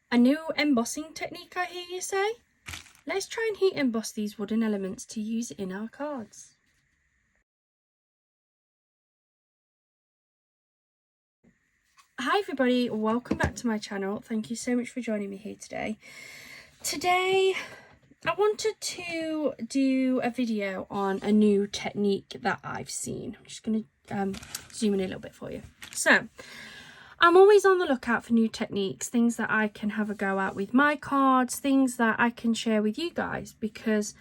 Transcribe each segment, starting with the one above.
A new embossing technique, I hear you say? Let's try and heat emboss these wooden elements to use in our cards. Hi everybody, welcome back to my channel. Thank you so much for joining me here today. Today I wanted to do a video on a new technique that I've seen. I'm just going to zoom in a little bit for you. So I'm always on the lookout for new techniques, things that I can have a go at with my cards, things that I can share with you guys, because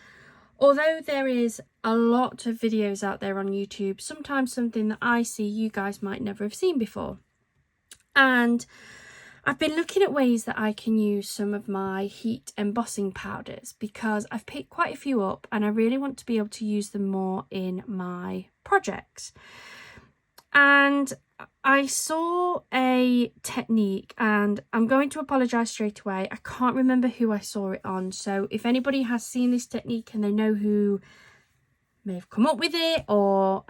although there is a lot of videos out there on YouTube, sometimes something that I see you guys might never have seen before. And I've been looking at ways that I can use some of my heat embossing powders, because I've picked quite a few up and I really want to be able to use them more in my projects. And I saw a technique, and I'm going to apologise straight away. I can't remember who I saw it on. So if anybody has seen this technique and they know who may have come up with it or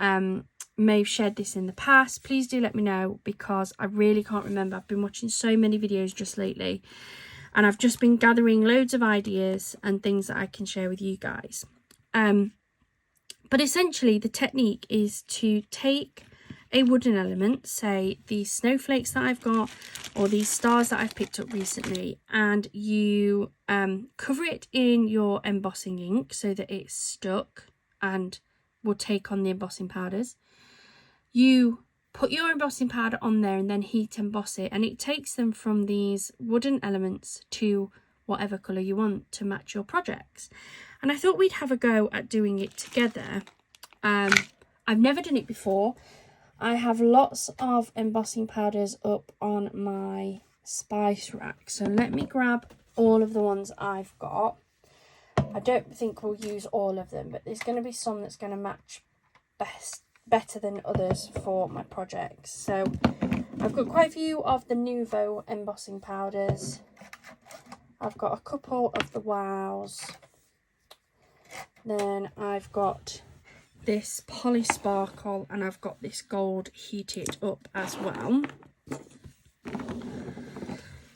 may have shared this in the past, please do let me know, because I really can't remember. I've been watching so many videos just lately and I've just been gathering loads of ideas and things that I can share with you guys. But essentially the technique is to take a wooden element, say these snowflakes that I've got or these stars that I've picked up recently, and you cover it in your embossing ink so that it's stuck and will take on the embossing powders. You put your embossing powder on there and then heat emboss it, and it takes them from these wooden elements to whatever colour you want to match your projects. And I thought we'd have a go at doing it together. I've never done it before. I have lots of embossing powders up on my spice rack, so let me grab all of the ones I've got. I don't think we'll use all of them, but there's going to be some that's going to match better than others for my projects. So I've got quite a few of the Nouveau embossing powders. I've got a couple of the Wows. Then I've got this Poly Sparkle, and I've got this gold heated up as well.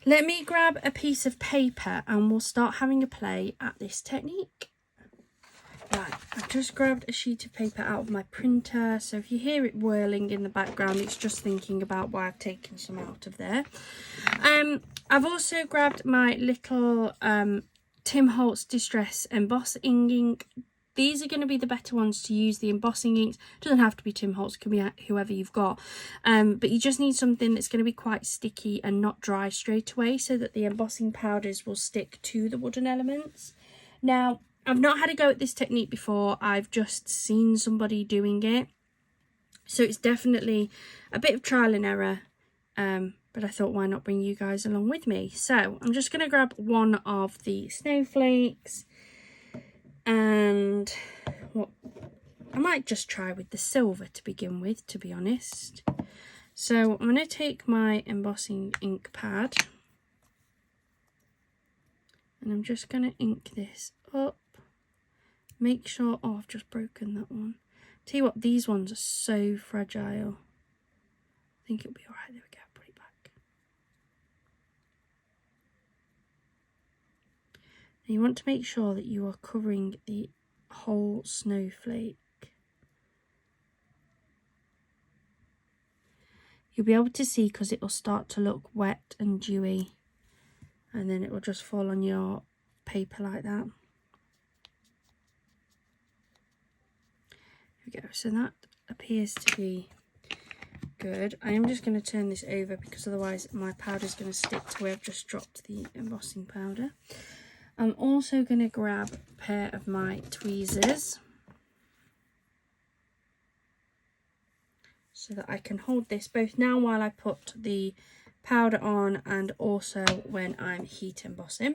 Let me grab a piece of paper and we'll start having a play at this technique. Right, I've just grabbed a sheet of paper out of my printer, so if you hear it whirling in the background, it's just thinking about why I've taken some out of there. I've also grabbed my little Tim Holtz Distress embossing ink. These are going to be the better ones to use, the embossing inks. It doesn't have to be Tim Holtz, it can be whoever you've got. But you just need something that's going to be quite sticky and not dry straight away, so that the embossing powders will stick to the wooden elements. Now, I've not had a go at this technique before. I've just seen somebody doing it. So it's definitely a bit of trial and error. But I thought, why not bring you guys along with me? So I'm just going to grab one of the snowflakes. And I might just try with the silver to begin with, to be honest. So I'm going to take my embossing ink pad. And I'm just going to ink this up. Make sure, oh, I've just broken that one. Tell you what, these ones are so fragile. I think it'll be alright. There we go, put it back. Now you want to make sure that you are covering the whole snowflake. You'll be able to see because it will start to look wet and dewy, and then it will just fall on your paper like that. Go. So that appears to be good. I am just going to turn this over because otherwise my powder is going to stick to where I've just dropped the embossing powder. I'm also going to grab a pair of my tweezers so that I can hold this both now while I put the powder on and also when I'm heat embossing.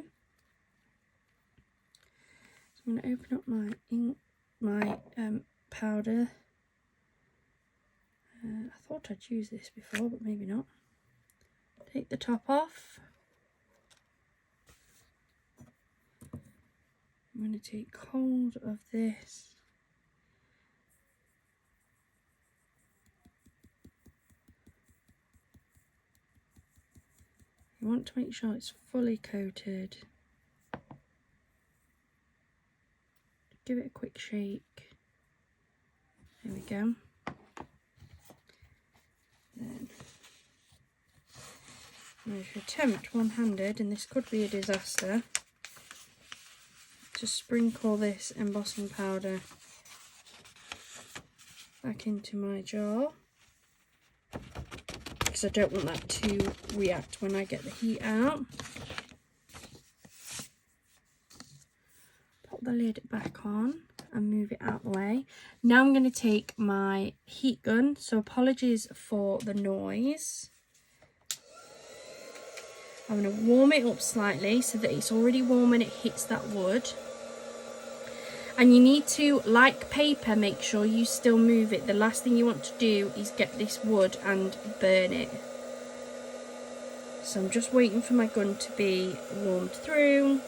So I'm going to open up my ink, my powder. I thought I'd used this before, but maybe not. Take the top off. I'm going to take hold of this. You want to make sure it's fully coated. Give it a quick shake. There we go. Then, if you attempt one-handed, and this could be a disaster, just sprinkle this embossing powder back into my jar, because I don't want that to react when I get the heat out. Pop the lid back on and move it out of the way. Now I'm going to take my heat gun, so apologies for the noise. I'm going to warm it up slightly so that it's already warm when it hits that wood. And you need to, like paper, make sure you still move it. The last thing you want to do is get this wood and burn it. So I'm just waiting for my gun to be warmed through.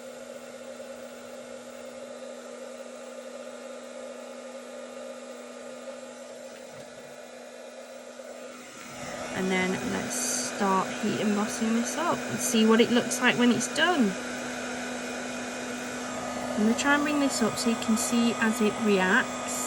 And then let's start heat embossing this up and see what it looks like when it's done. I'm going to try and bring this up so you can see as it reacts.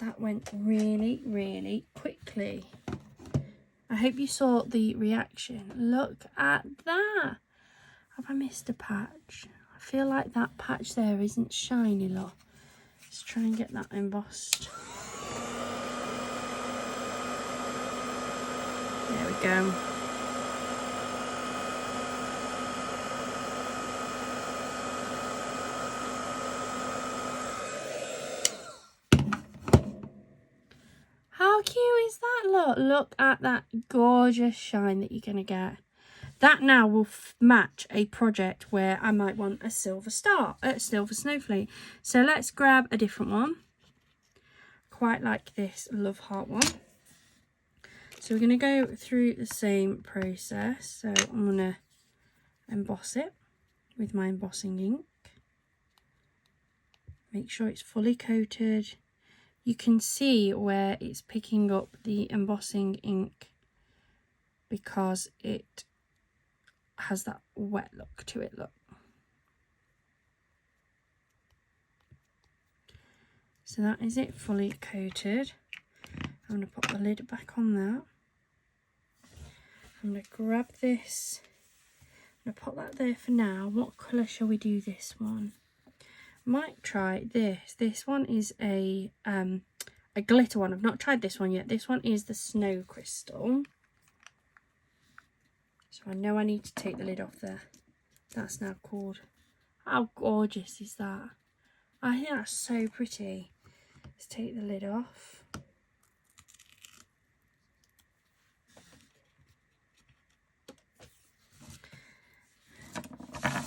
That went really, really quickly. I hope you saw the reaction. Look at that. Have I missed a patch? I feel like that patch there isn't shiny, look. Let's try and get that embossed. There we go. How cute is that? Look at that gorgeous shine that you're going to get. That now will match a project where I might want a silver star, a silver snowflake. So let's grab a different one. Quite like this love heart one. So we're going to go through the same process. So I'm going to emboss it with my embossing ink. Make sure it's fully coated. You can see where it's picking up the embossing ink because it has that wet look to it, look. So that is it, fully coated. I'm going to put the lid back on that. I'm going to grab this. I'm going to put that there for now. What colour shall we do this one? Might try this. This one is a glitter one. I've not tried this one yet. This one is the snow crystal. So I know I need to take the lid off there. That's now called. How gorgeous is that? I think that's so pretty. Let's take the lid off.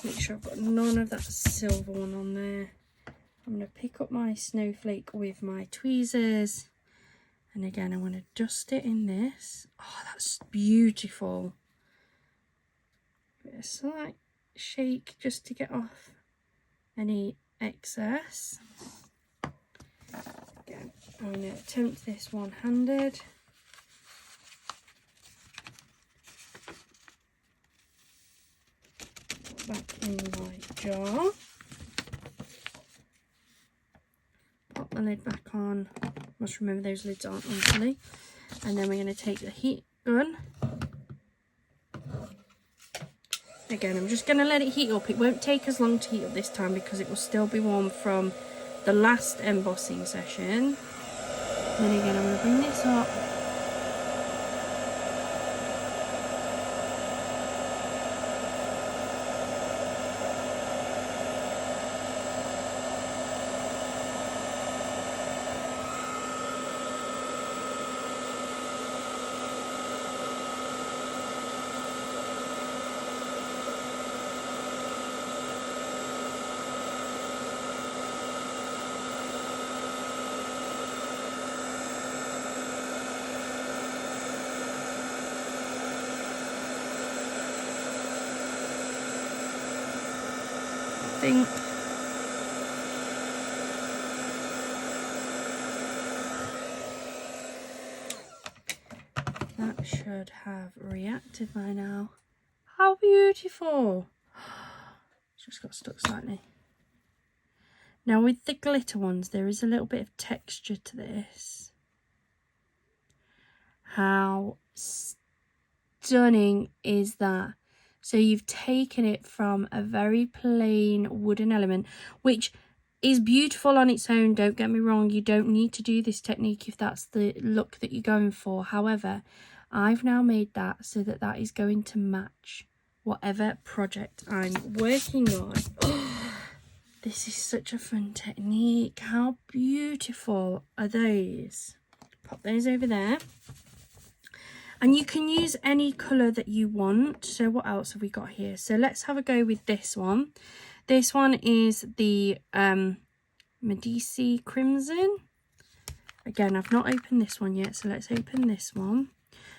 Make sure I've got none of that silver one on there. I'm going to pick up my snowflake with my tweezers. And again, I'm going to dust it in this. Oh, that's beautiful. Give it a slight shake just to get off any excess. Again, I'm going to attempt this one-handed. Back in my jar. Pop the lid back on. Must remember those lids aren't on fully. And then we're going to take the heat gun. Again, I'm just going to let it heat up. It won't take as long to heat up this time because it will still be warm from the last embossing session. And then again, I'm going to bring this up. think. That should have reacted by now. How beautiful! It's just got stuck slightly. Now with the glitter ones, there is a little bit of texture to this. How stunning is that? So you've taken it from a very plain wooden element, which is beautiful on its own, don't get me wrong. You don't need to do this technique if that's the look that you're going for. However, I've now made that so that that is going to match whatever project I'm working on. This is such a fun technique. How beautiful are those? Pop those over there. And you can use any colour that you want. So what else have we got here? So let's have a go with this one. This one is the Medici Crimson. Again, I've not opened this one yet, so let's open this one.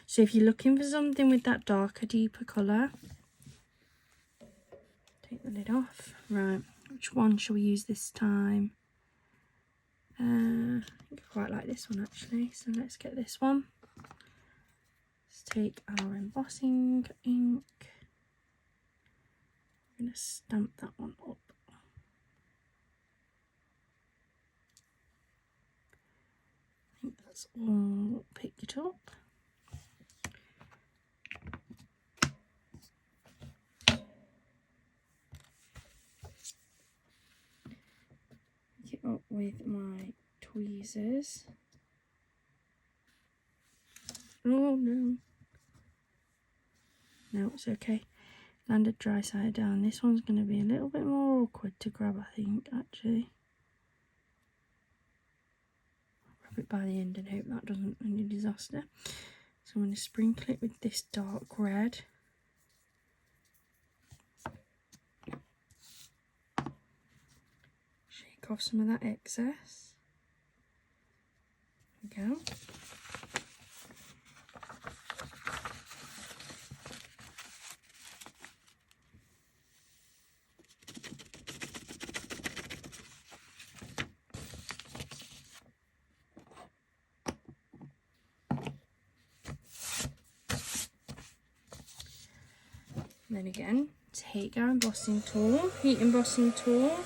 So if you're looking for something with that darker, deeper colour, take the lid off. Right, which one shall we use this time? I think I quite like this one actually, so let's get this one. Let's take our embossing ink. I'm going to stamp that one up. I think that's all picked it up. Pick it up with my tweezers. Oh no. No, it's okay. Landed dry side down. This one's going to be a little bit more awkward to grab, I think, actually. I'll grab it by the end and hope that doesn't end in disaster. So I'm going to sprinkle it with this dark red. Shake off some of that excess. There we go. And then again, take our embossing tool, heat embossing tool.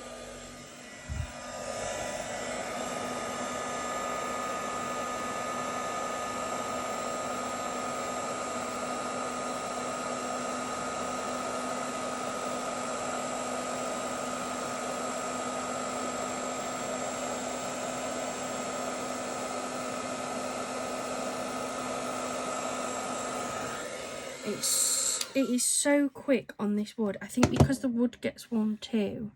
It is so quick on this wood. I think because the wood gets warm too.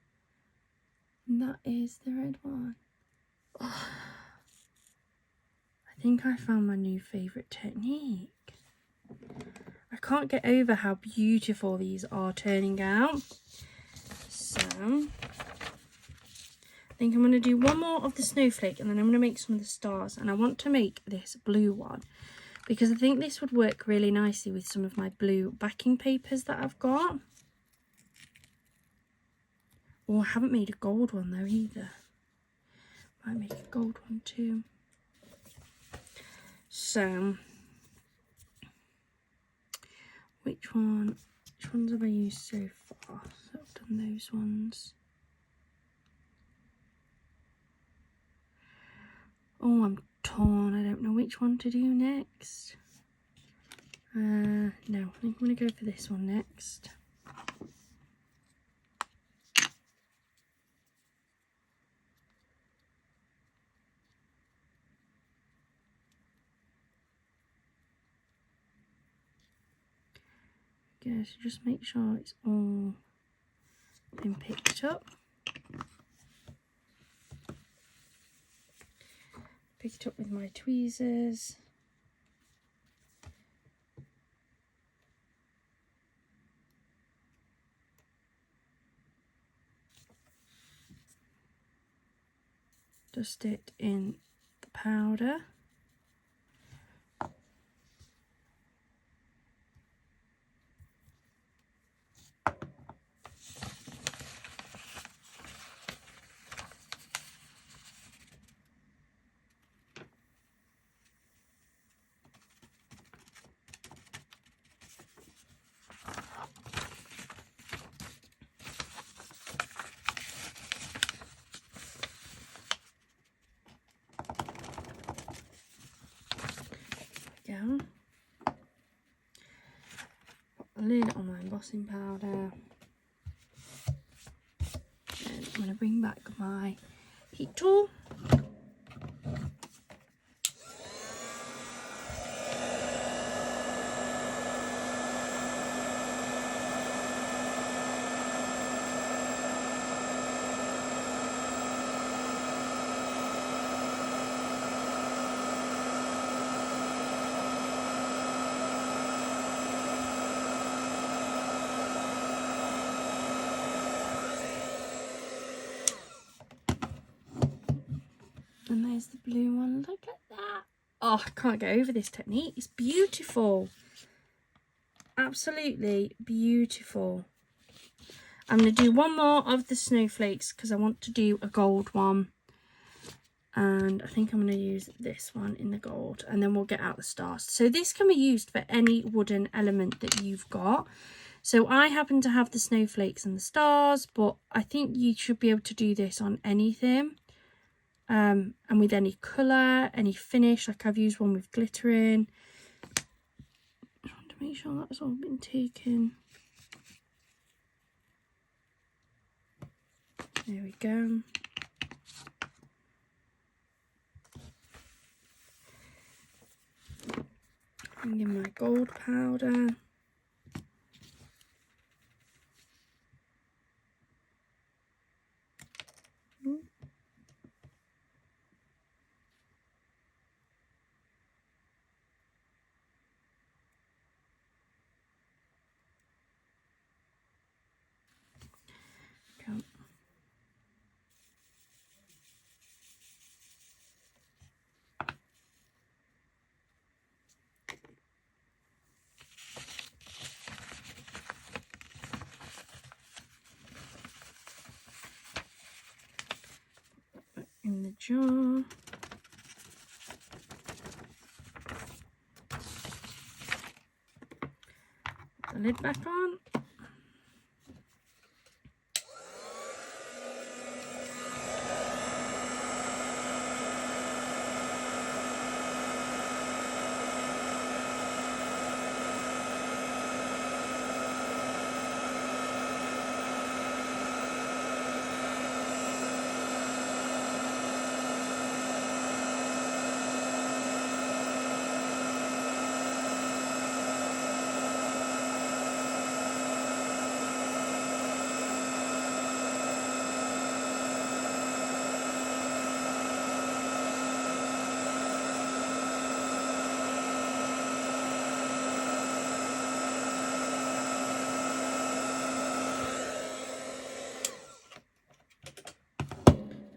And that is the red one. Oh, I think I found my new favourite technique. I can't get over how beautiful these are turning out. So, I think I'm going to do one more of the snowflake and then I'm going to make some of the stars. And I want to make this blue one, because I think this would work really nicely with some of my blue backing papers that I've got. Oh, I haven't made a gold one though either. Might make a gold one too. So, which ones have I used so far? So I've done those ones. Oh, I'm torn. I don't know which one to do next. No, I think I'm going to go for this one next. Okay, so just make sure it's all been picked up. Pick it up with my tweezers. Dust it in the powder. lid on my embossing powder. And I'm going to bring back my heat tool. And there's the blue one. Look at that. Oh, I can't get over this technique. It's beautiful. Absolutely beautiful. I'm going to do one more of the snowflakes because I want to do a gold one. And I think I'm going to use this one in the gold. And then we'll get out the stars. So this can be used for any wooden element that you've got. So I happen to have the snowflakes and the stars. But I think you should be able to do this on anything. And with any colour, any finish, like I've used one with glitter in. I want to make sure that's all been taken. There we go. Bring in my gold powder. In the jar. Put the lid back on.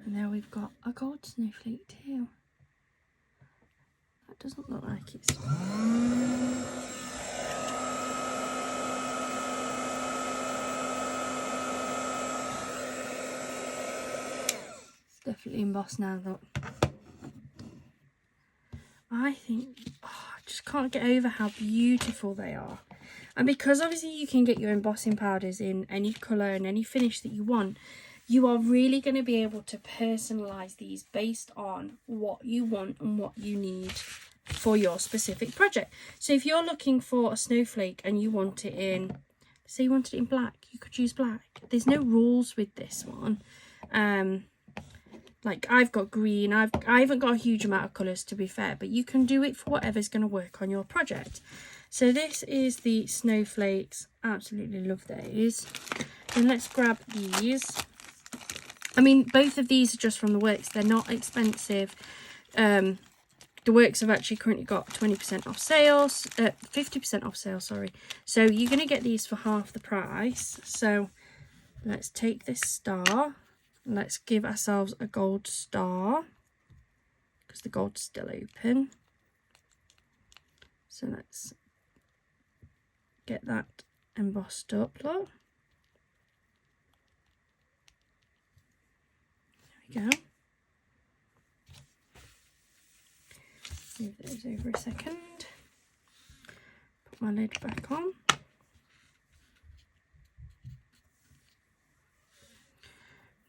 And there we've got a gold snowflake too. That doesn't look like it's... It's definitely embossed now, look. I think... Oh, I just can't get over how beautiful they are. And because obviously you can get your embossing powders in any colour and any finish that you want, you are really going to be able to personalise these based on what you want and what you need for your specific project. So if you're looking for a snowflake and you want it in, say you want it in black, you could use black. There's no rules with this one. Like I've got green, I haven't got a huge amount of colours to be fair, but you can do it for whatever's going to work on your project. So this is the snowflakes. Absolutely love those. And let's grab these. I mean, both of these are just from the Works. They're not expensive. The Works have actually currently got 20% off sales, 50% off sale, sorry. So you're going to get these for half the price. So let's take this star. Let's give ourselves a gold star because the gold's still open. So let's get that embossed up, look. There we go. Move those over a second. Put my lid back on.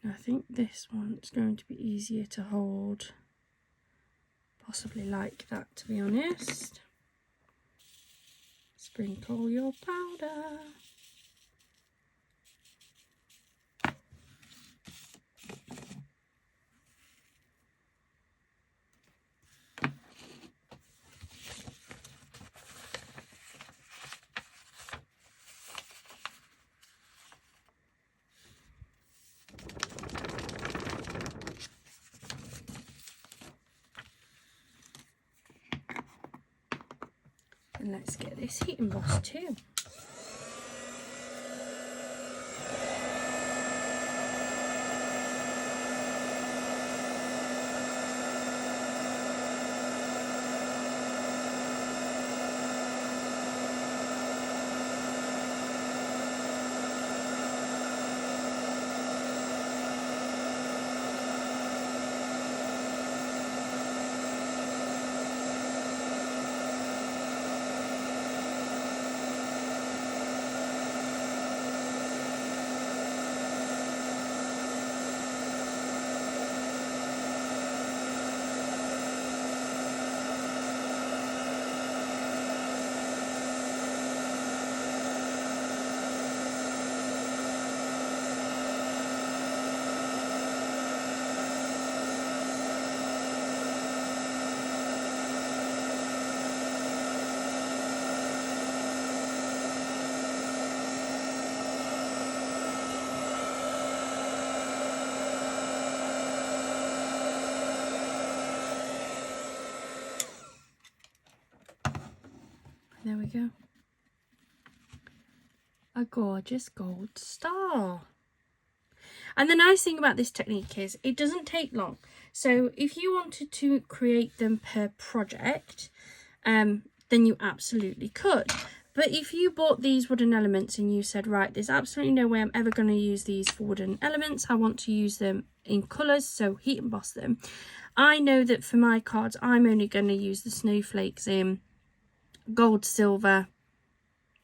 Now I think this one's going to be easier to hold. Possibly like that, to be honest. Sprinkle your powder. And let's get this heat embossed too. There we go. A gorgeous gold star. And the nice thing about this technique is it doesn't take long. So if you wanted to create them per project, then you absolutely could. But if you bought these wooden elements and you said, right, there's absolutely no way I'm ever going to use these for wooden elements. I want to use them in colours, so heat emboss them. I know that for my cards, I'm only going to use the snowflakes in gold, silver,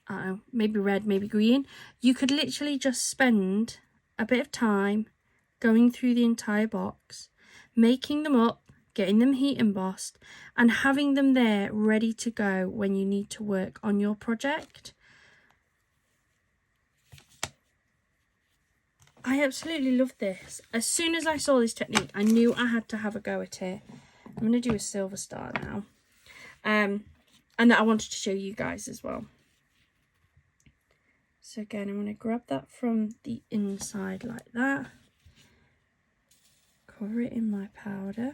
I don't know, maybe red, maybe green. You could literally just spend a bit of time going through the entire box, making them up, getting them heat embossed, and having them there ready to go when you need to work on your project. I absolutely love this. As soon as I saw this technique, I knew I had to have a go at it. I'm going to do a silver star now. And that I wanted to show you guys as well. So again, I'm going to grab that from the inside like that. Cover it in my powder.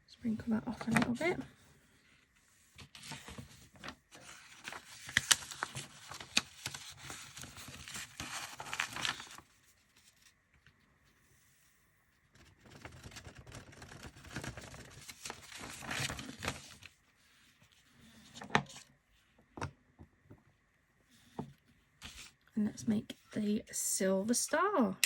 Sprinkle that off a little bit. And let's make the silver star.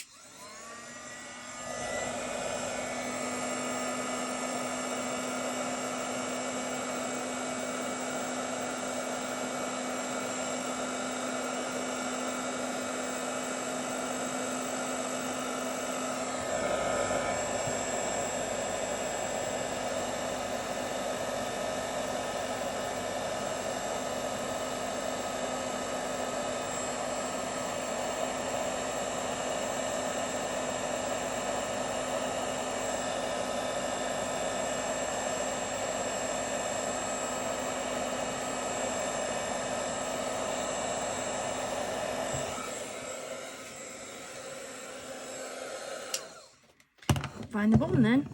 Find the bottom then,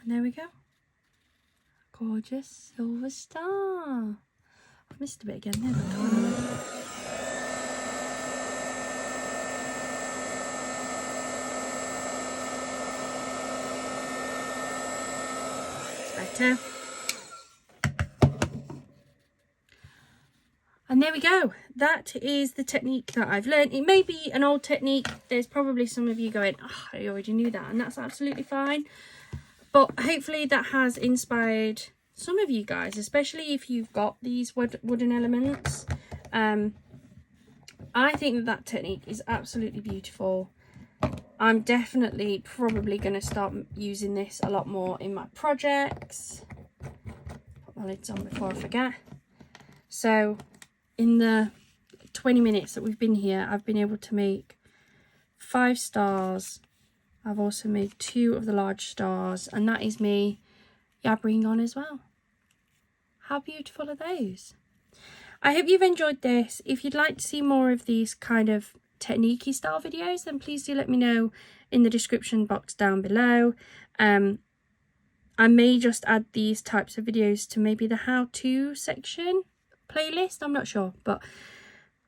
and there we go. Gorgeous silver star. I've missed a bit again there, but can't It's better. And there we go. That is the technique that I've learned. It may be an old technique. There's probably some of you going, oh, I already knew that, and that's absolutely fine. But hopefully that has inspired some of you guys, especially if you've got these wooden elements. I think that technique is absolutely beautiful. I'm definitely probably going to start using this a lot more in my projects. Put my lids on before I forget. So in the 20 minutes that we've been here, I've been able to make 5 stars. I've also made 2 of the large stars, and that is me yabbering on as well. How beautiful are those? I hope you've enjoyed this. If you'd like to see more of these kind of technique-y style videos, then please do let me know in the description box down below. I may just add these types of videos to maybe the how-to section playlist. I'm not sure, but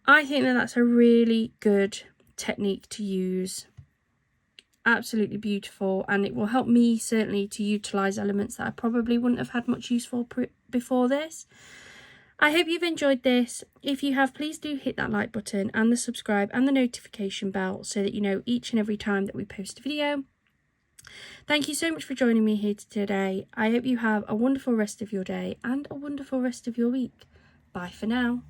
I think that that's a really good technique to use. Absolutely beautiful, and it will help me certainly to utilize elements that I probably wouldn't have had much use for before this. I hope you've enjoyed this. If you have, please do hit that like button and the subscribe and the notification bell so that you know each and every time that we post a video. Thank you so much for joining me here today. I hope you have a wonderful rest of your day and a wonderful rest of your week. Bye for now.